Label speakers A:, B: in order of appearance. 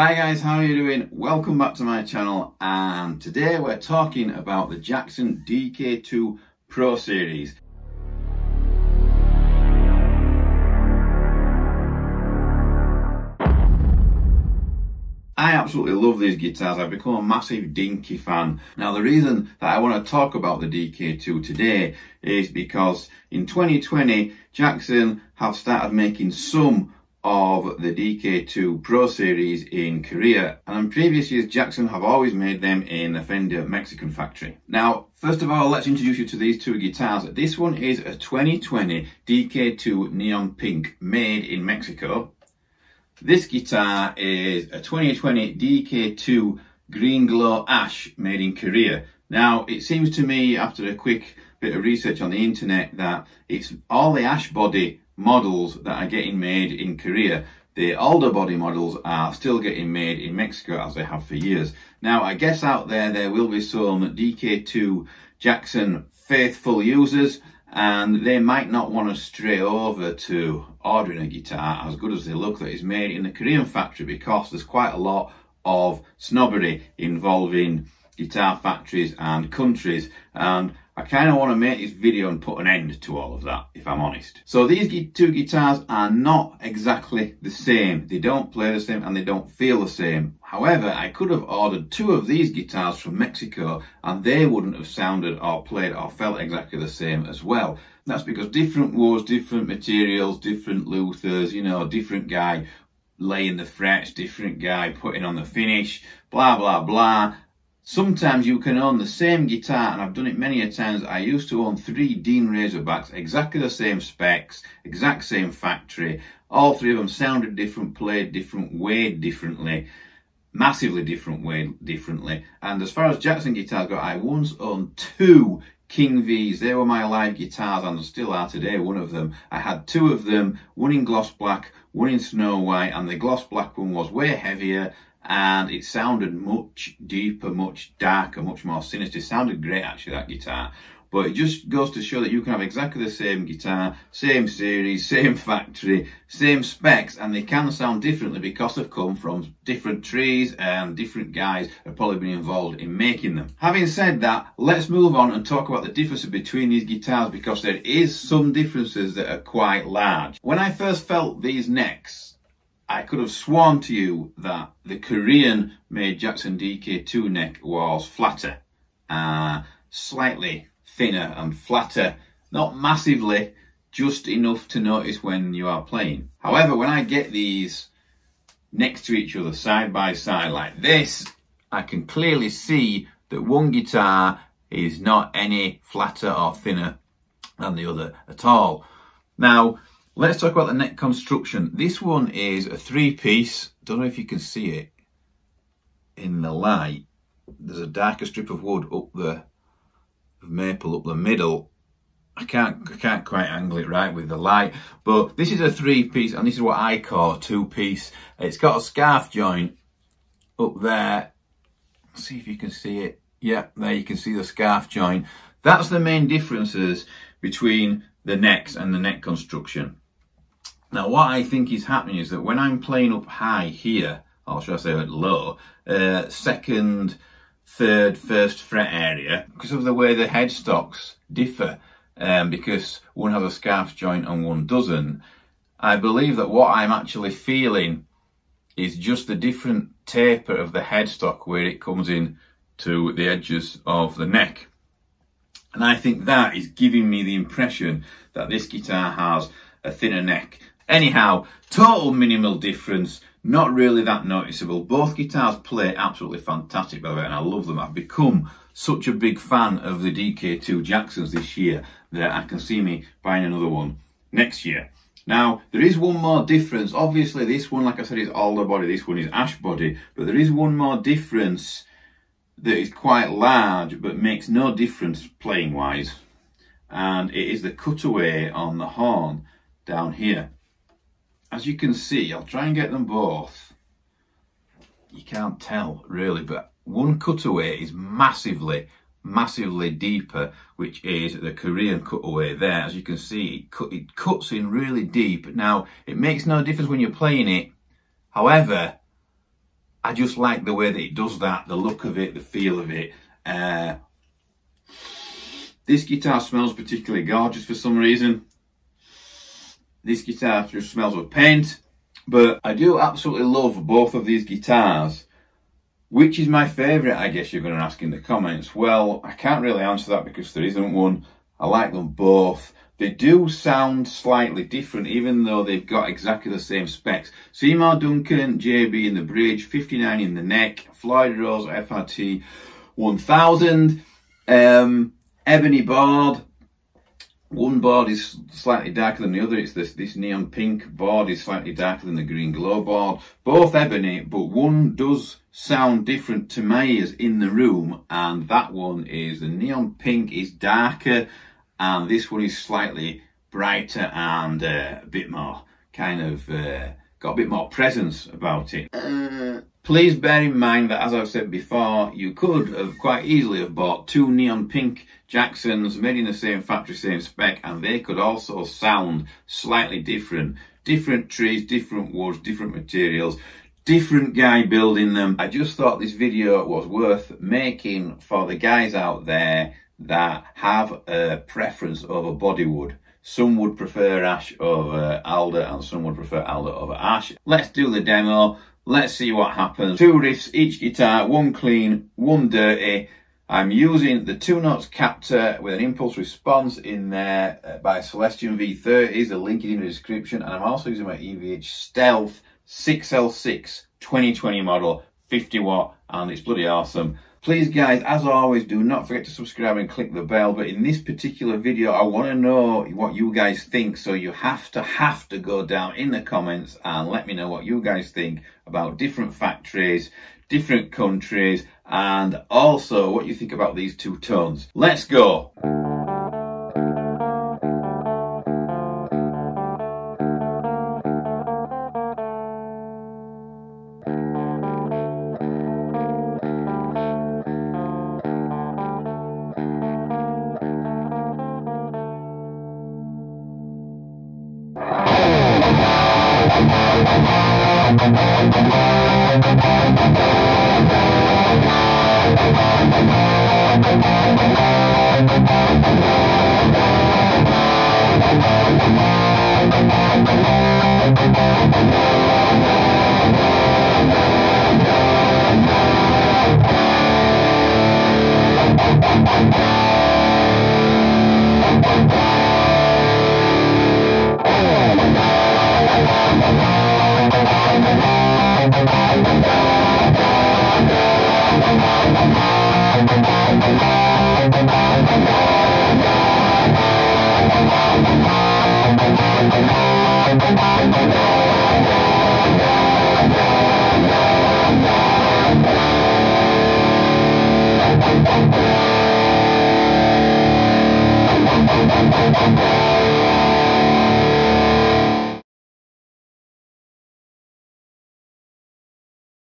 A: Hi guys, how are you doing? Welcome back to my channel, and today we're talking about the Jackson DK2 Pro series. I absolutely love these guitars. I've become a massive Dinky fan. Now the reason that I want to talk about the DK2 today is because in 2020 Jackson have started making some of the DK2 Pro series in Korea, and in previous years Jackson have always made them in the Fender Mexican factory. Now first of all, let's introduce you to these two guitars. This one is a 2020 DK2 Neon Pink made in Mexico. This guitar is a 2020 DK2 Green Glow Ash made in Korea. Now it seems to me, after a quick bit of research on the internet, that it's all the ash body models that are getting made in Korea. The Alder body models are still getting made in Mexico, as they have for years. Now I guess out there will be some DK2 Jackson faithful users, and they might not want to stray over to ordering a guitar as good as they look that is made in the Korean factory, because there's quite a lot of snobbery involving guitar factories and countries, and I kind of want to make this video and put an end to all of that, if I'm honest. So these two guitars are not exactly the same. They don't play the same and they don't feel the same. However, I could have ordered two of these guitars from Mexico and they wouldn't have sounded or played or felt exactly the same as well. And that's because different woods, different materials, different luthers, you know, different guy laying the frets, different guy putting on the finish, blah, blah, blah. Sometimes you can own the same guitar, and I've done it many a times. I used to own 3 Dean Razorbacks, exactly the same specs, exact same factory. All 3 of them sounded different, played different, weighed differently, massively different, weighed differently. And as far as Jackson guitars go, I once owned 2 King Vs. They were my live guitars and still are today, one of them. I had 2 of them, one in gloss black, one in snow white, and the gloss black one was way heavier, and it sounded much deeper, much darker, much more sinister. It sounded great actually, that guitar. But it just goes to show that you can have exactly the same guitar, same series, same factory, same specs, and they can sound differently because they've come from different trees and different guys have probably been involved in making them. Having said that, let's move on and talk about the differences between these guitars, because there is some differences that are quite large. When I first felt these necks, I could have sworn to you that the Korean made Jackson DK2 neck was flatter, slightly thinner and flatter, not massively, just enough to notice when you are playing. However, when I get these next to each other, side by side like this, I can clearly see that one guitar is not any flatter or thinner than the other at all. Now, let's talk about the neck construction. This one is a 3-piece. Don't know if you can see it in the light. There's a darker strip of wood up the maple up the middle. I can't quite angle it right with the light, but this is a 3-piece, and this is what I call a 2-piece. It's got a scarf joint up there. Let's see if you can see it. Yeah, there you can see the scarf joint. That's the main differences between the necks and the neck construction. Now what I think is happening is that when I'm playing up high here, or should I say at low, 2nd, 3rd, 1st fret area, because of the way the headstocks differ, because one has a scarf joint and one doesn't, I believe that what I'm actually feeling is just the different taper of the headstock where it comes in to the edges of the neck. And I think that is giving me the impression that this guitar has a thinner neck. Anyhow, total minimal difference, not really that noticeable. Both guitars play absolutely fantastic, by the way, and I love them. I've become such a big fan of the DK2 Jacksons this year that I can see me buying another one next year. Now, there is one more difference. Obviously, this one, like I said, is Alder body, this one is ash body, but there is one more difference that is quite large but makes no difference playing wise, and it is the cutaway on the horn down here. As you can see, I'll try and get them both. You can't tell really, but one cutaway is massively deeper, which is the Korean cutaway there. As you can see, it cuts in really deep. Now, it makes no difference when you're playing it. However, I just like the way that it does that, the look of it, the feel of it. This guitar smells particularly gorgeous for some reason. This guitar just smells of paint, but I do absolutely love both of these guitars. Which is my favourite, I guess you're going to ask in the comments. Well, I can't really answer that because there isn't one. I like them both. They do sound slightly different, even though they've got exactly the same specs. Seymour Duncan, JB in the bridge, 59 in the neck, Floyd Rose FRT 1000, ebony board. One board is slightly darker than the other. It's this neon pink board is slightly darker than the green glow board. Both ebony, but one does sound different to my ears in the room, and that one is the neon pink is darker, and this one is slightly brighter and a bit more kind of got a bit more presence about it. Please bear in mind that, as I've said before, you could have quite easily have bought two neon pink Jacksons made in the same factory, same spec, and they could also sound slightly different. Different trees, different woods, different materials, different guy building them. I just thought this video was worth making for the guys out there that have a preference over bodywood. Some would prefer Ash over Alder, and some would prefer Alder over Ash. Let's do the demo. Let's see what happens. Two riffs each guitar, one clean, one dirty. I'm using the 2 notes captor with an impulse response in there by Celestion V30s. The link is in the description. And I'm also using my EVH Stealth 6L6 2020 model, 50 watt, and it's bloody awesome. Please guys, as always, do not forget to subscribe and click the bell. But in this particular video, I want to know what you guys think. So you have to go down in the comments and let me know what you guys think about different factories, different countries, and also what you think about these two tones. Let's go.